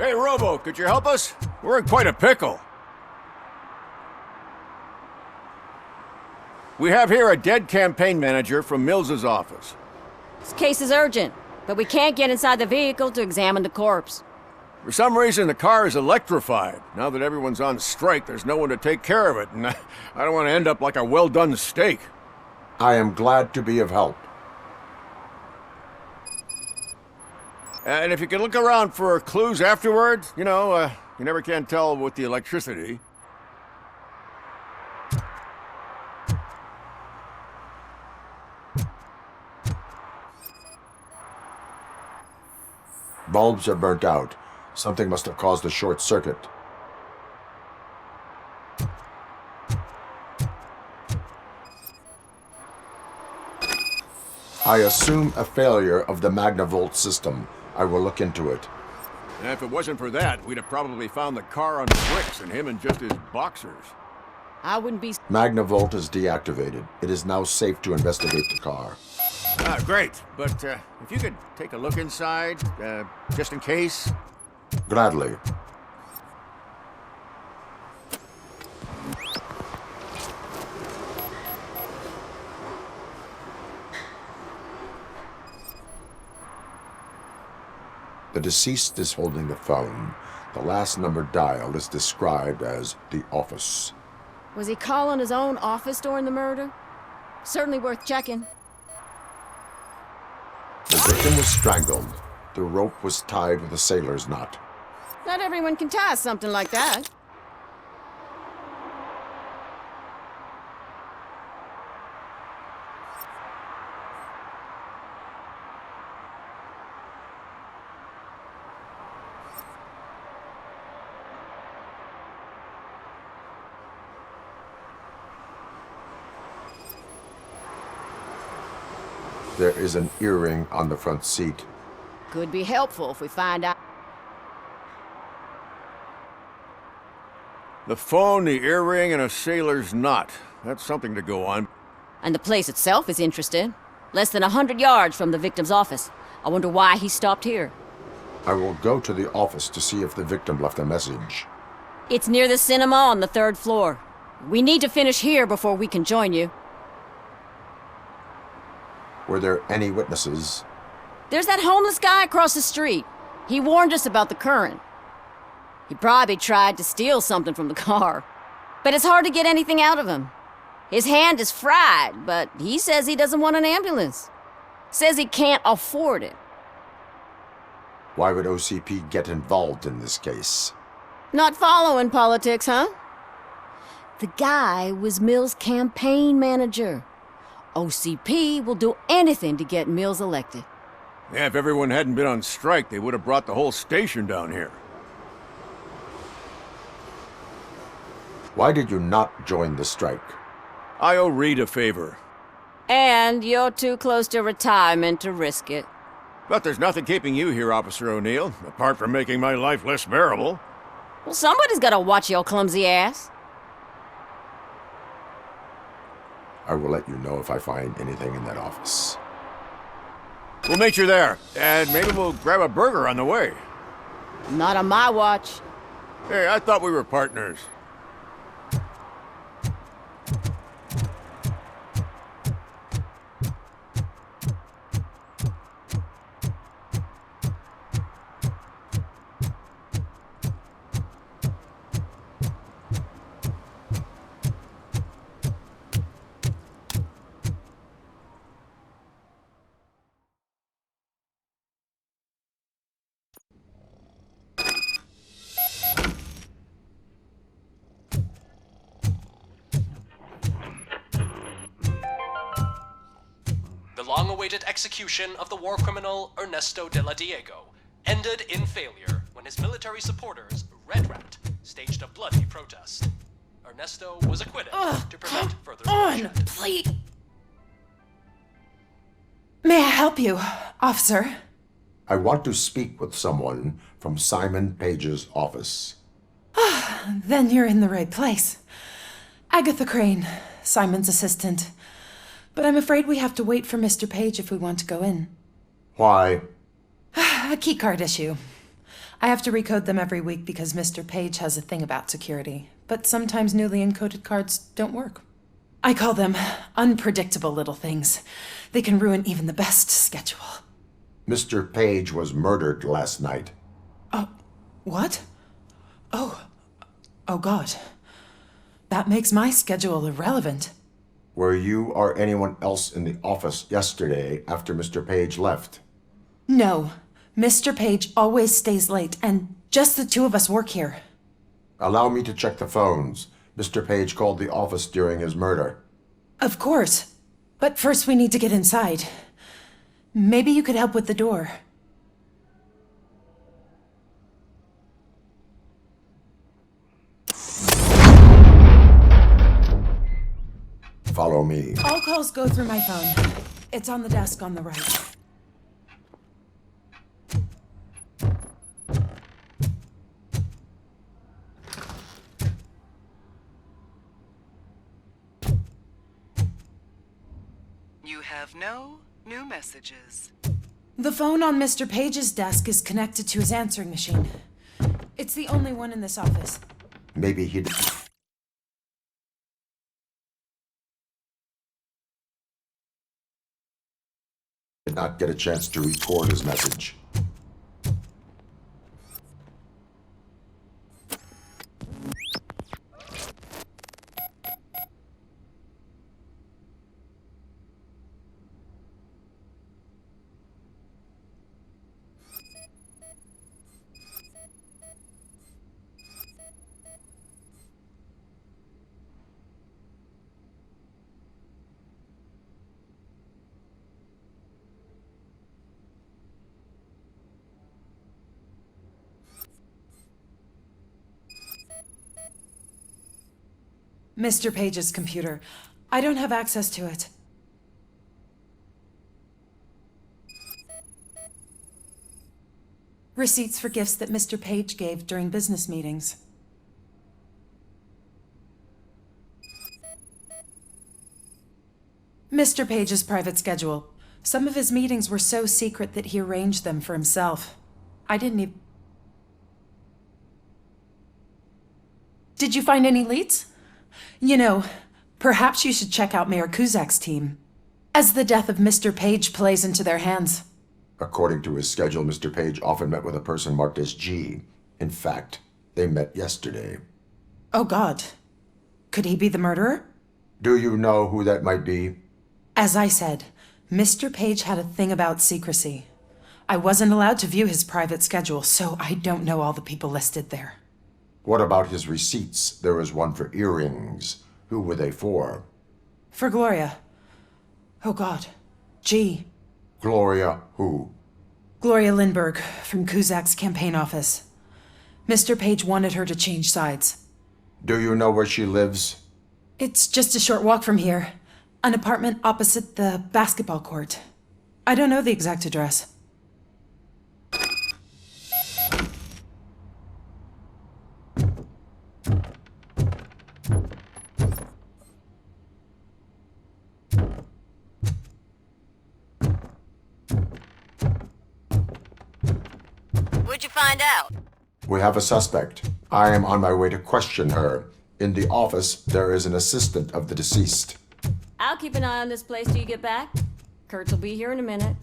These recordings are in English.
Hey, Robo, could you help us? We're in quite a pickle. We have here a dead campaign manager from Mills's office. This case is urgent, but we can't get inside the vehicle to examine the corpse. For some reason, the car is electrified. Now that everyone's on strike, there's no one to take care of it, and I don't want to end up like a well-done steak. I am glad to be of help. And if you can look around for clues afterwards, you never can tell with the electricity. Bulbs are burnt out. Something must have caused a short circuit. I assume a failure of the Magnavolt system. I will look into it. And if it wasn't for that, we'd have probably found the car on bricks and him in just his boxers. I wouldn't be... Magnavolt is deactivated. It is now safe to investigate the car. Ah, great. But if you could take a look inside, just in case. Gladly. The deceased is holding the phone. The last number dialed is described as the office. Was he calling his own office during the murder? Certainly worth checking. The victim was strangled. The rope was tied with a sailor's knot. Not everyone can tie something like that. There is an earring on the front seat. Could be helpful if we find out. The phone, the earring, and a sailor's knot. That's something to go on. And the place itself is interesting. Less than 100 yards from the victim's office. I wonder why he stopped here. I will go to the office to see if the victim left a message. It's near the cinema on the 3rd floor. We need to finish here before we can join you. Were there any witnesses? There's that homeless guy across the street. He warned us about the current. He probably tried to steal something from the car. But it's hard to get anything out of him. His hand is fried, but he says he doesn't want an ambulance. Says he can't afford it. Why would OCP get involved in this case? Not following politics, huh? The guy was Mill's campaign manager. OCP will do anything to get Mills elected. Yeah, if everyone hadn't been on strike, they would have brought the whole station down here. Why did you not join the strike? I owe Reed a favor. And you're too close to retirement to risk it. But there's nothing keeping you here, Officer O'Neill, apart from making my life less bearable. Well, somebody's gotta watch your clumsy ass. I will let you know if I find anything in that office. We'll meet you there, and maybe we'll grab a burger on the way. Not on my watch. Hey, I thought we were partners. The long-awaited execution of the war criminal Ernesto de la Diego ended in failure when his military supporters, Red Rat, staged a bloody protest. Ernesto was acquitted to prevent further bloodshed. Please. May I help you, officer? I want to speak with someone from Simon Page's office. Then you're in the right place. Agatha Crane, Simon's assistant. But I'm afraid we have to wait for Mr. Page if we want to go in. Why? A keycard issue. I have to recode them every week because Mr. Page has a thing about security. But sometimes newly encoded cards don't work. I call them unpredictable little things. They can ruin even the best schedule. Mr. Page was murdered last night. What? Oh God. That makes my schedule irrelevant. Were you or anyone else in the office yesterday after Mr. Page left? No. Mr. Page always stays late, and just the two of us work here. Allow me to check the phones. Mr. Page called the office during his murder. Of course. But first we need to get inside. Maybe you could help with the door. Follow me. All calls go through my phone. It's on the desk on the right. You have no new messages. The phone on Mr. Page's desk is connected to his answering machine. It's the only one in this office. Maybe he did not get a chance to record his message. Mr. Page's computer. I don't have access to it. Receipts for gifts that Mr. Page gave during business meetings. Mr. Page's private schedule. Some of his meetings were so secret that he arranged them for himself. I didn't even... Did you find any leads? You know, perhaps you should check out Mayor Kuzak's team, as the death of Mr. Page plays into their hands. According to his schedule, Mr. Page often met with a person marked as G. In fact, they met yesterday. Oh God. Could he be the murderer? Do you know who that might be? As I said, Mr. Page had a thing about secrecy. I wasn't allowed to view his private schedule, so I don't know all the people listed there. What about his receipts? There was one for earrings. Who were they for? For Gloria. Oh God. G. Gloria who? Gloria Lindbergh, from Kuzak's campaign office. Mr. Page wanted her to change sides. Do you know where she lives? It's just a short walk from here. An apartment opposite the basketball court. I don't know the exact address. What'd you find out? We have a suspect. I am on my way to question her. In the office, there is an assistant of the deceased. I'll keep an eye on this place till you get back. Kurtz will be here in a minute.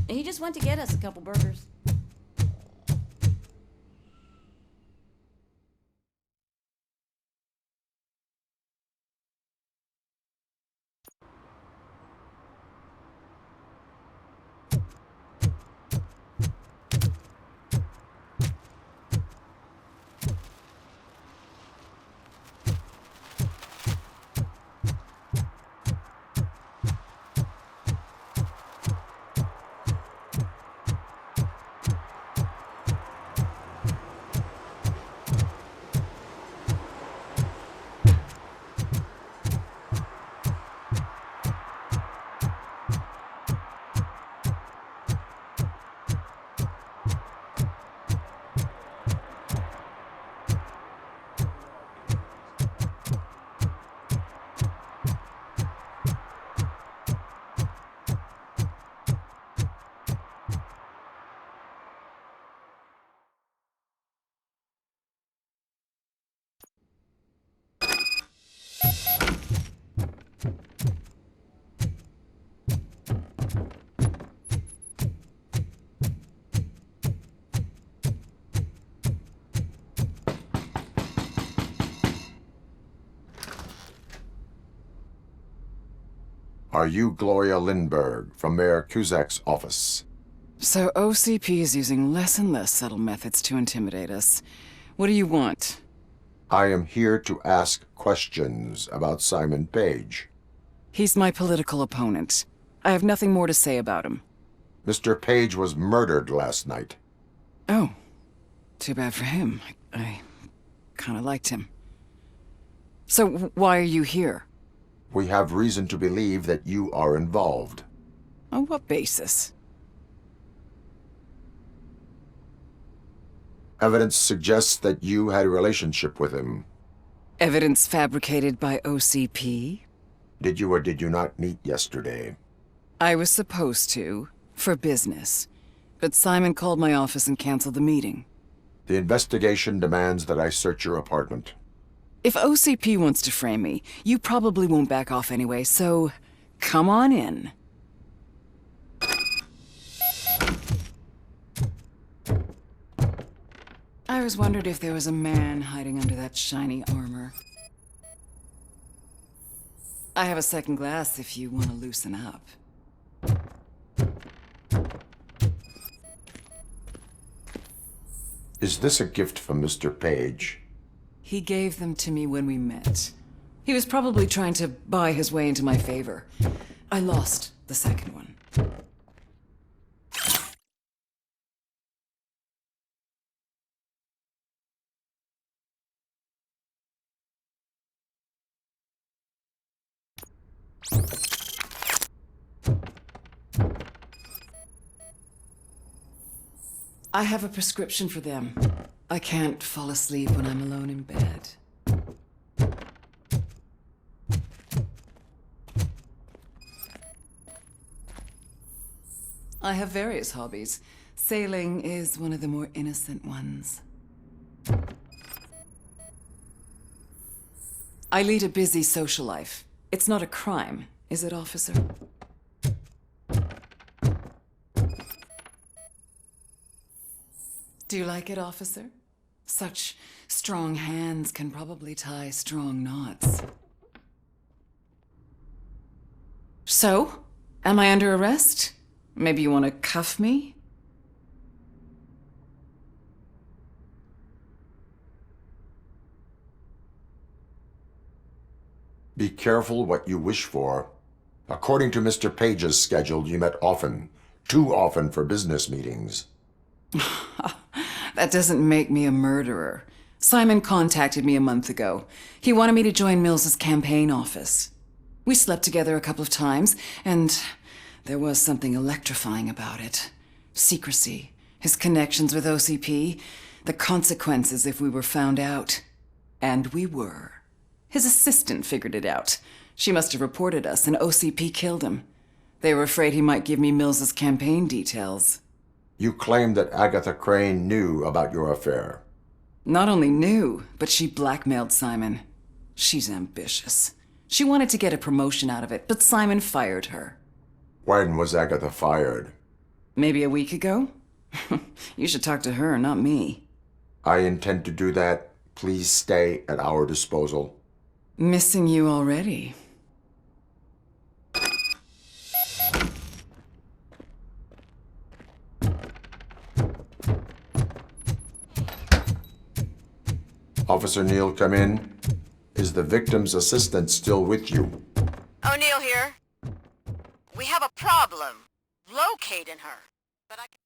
He just went to get us a couple burgers. Are you Gloria Lindbergh from Mayor Cusack's office? So OCP is using less and less subtle methods to intimidate us. What do you want? I am here to ask questions about Simon Page. He's my political opponent. I have nothing more to say about him. Mr. Page was murdered last night. Oh. Too bad for him. I kinda liked him. So why are you here? We have reason to believe that you are involved. On what basis? Evidence suggests that you had a relationship with him. Evidence fabricated by OCP? Did you or did you not meet yesterday? I was supposed to, for business. But Simon called my office and canceled the meeting. The investigation demands that I search your apartment. If OCP wants to frame me, you probably won't back off anyway, so come on in. I was wondering if there was a man hiding under that shiny armor. I have a second glass if you want to loosen up. Is this a gift from Mr. Page? He gave them to me when we met. He was probably trying to buy his way into my favor. I lost the second one. I have a prescription for them. I can't fall asleep when I'm alone in bed. I have various hobbies. Sailing is one of the more innocent ones. I lead a busy social life. It's not a crime, is it, officer? Do you like it, officer? Such strong hands can probably tie strong knots. So, am I under arrest? Maybe you want to cuff me? Be careful what you wish for. According to Mr. Page's schedule, you met often. Too often for business meetings. That doesn't make me a murderer. Simon contacted me a month ago. He wanted me to join Mills's campaign office. We slept together a couple of times, and there was something electrifying about it. Secrecy, his connections with OCP, the consequences if we were found out. And we were. His assistant figured it out. She must have reported us, and OCP killed him. They were afraid he might give me Mills's campaign details. You claim that Agatha Crane knew about your affair. Not only knew, but she blackmailed Simon. She's ambitious. She wanted to get a promotion out of it, but Simon fired her. When was Agatha fired? Maybe a week ago? You should talk to her, not me. I intend to do that. Please stay at our disposal. Missing you already. Officer Neal, come in. Is the victim's assistant still with you? O'Neill here. We have a problem locating her, but I can...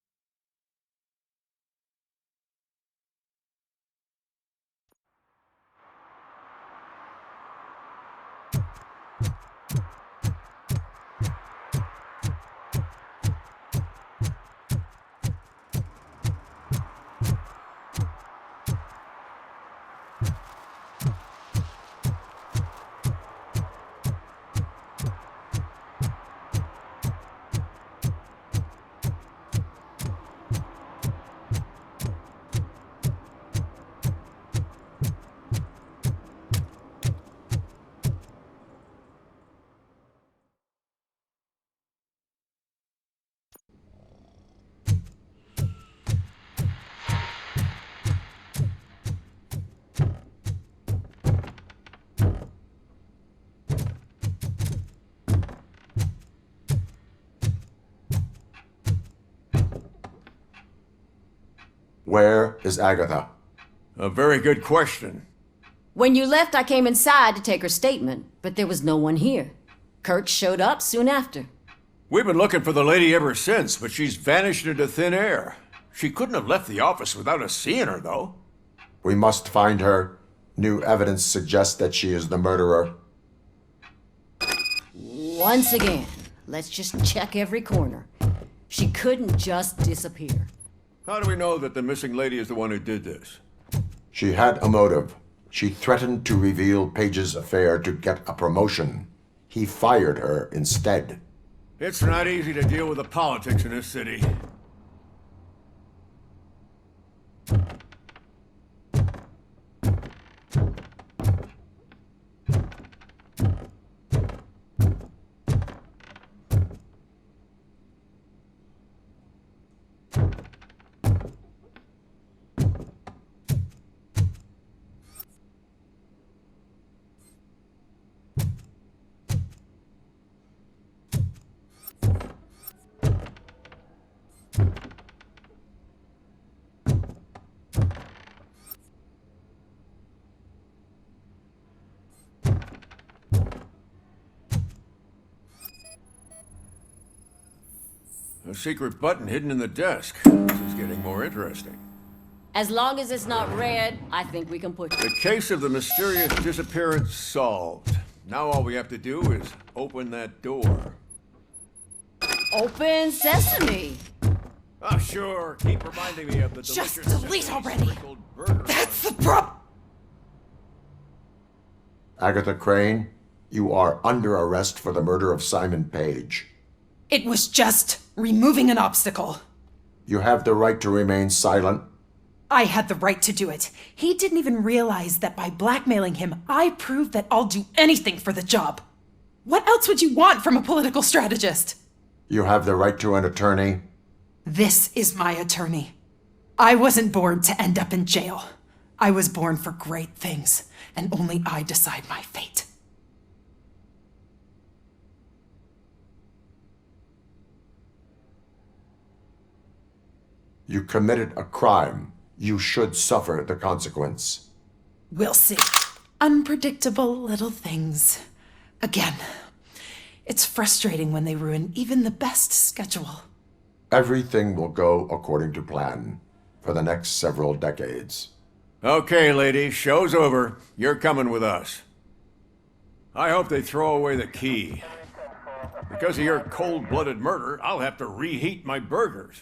Where is Agatha? A very good question. When you left, I came inside to take her statement, but there was no one here. Kurt showed up soon after. We've been looking for the lady ever since, but she's vanished into thin air. She couldn't have left the office without us seeing her, though. We must find her. New evidence suggests that she is the murderer. Once again, let's just check every corner. She couldn't just disappear. How do we know that the missing lady is the one who did this? She had a motive. She threatened to reveal Page's affair to get a promotion. He fired her instead. It's not easy to deal with the politics in this city. A secret button hidden in the desk. This is getting more interesting. As long as it's not red, I think we can put you. The case of the mysterious disappearance solved. Now all we have to do is open that door. Open sesame! Ah, sure. Keep reminding me of the Just delicious delete sesame already. sprinkled burger. That's the problem! Agatha Crane, you are under arrest for the murder of Simon Page. It was just removing an obstacle. You have the right to remain silent. I had the right to do it. He didn't even realize that by blackmailing him, I proved that I'll do anything for the job. What else would you want from a political strategist? You have the right to an attorney. This is my attorney. I wasn't born to end up in jail. I was born for great things, and only I decide my fate. You committed a crime. You should suffer the consequence. We'll see. Unpredictable little things. Again, it's frustrating when they ruin even the best schedule. Everything will go according to plan for the next several decades. Okay, lady, show's over. You're coming with us. I hope they throw away the key. Because of your cold-blooded murder, I'll have to reheat my burgers.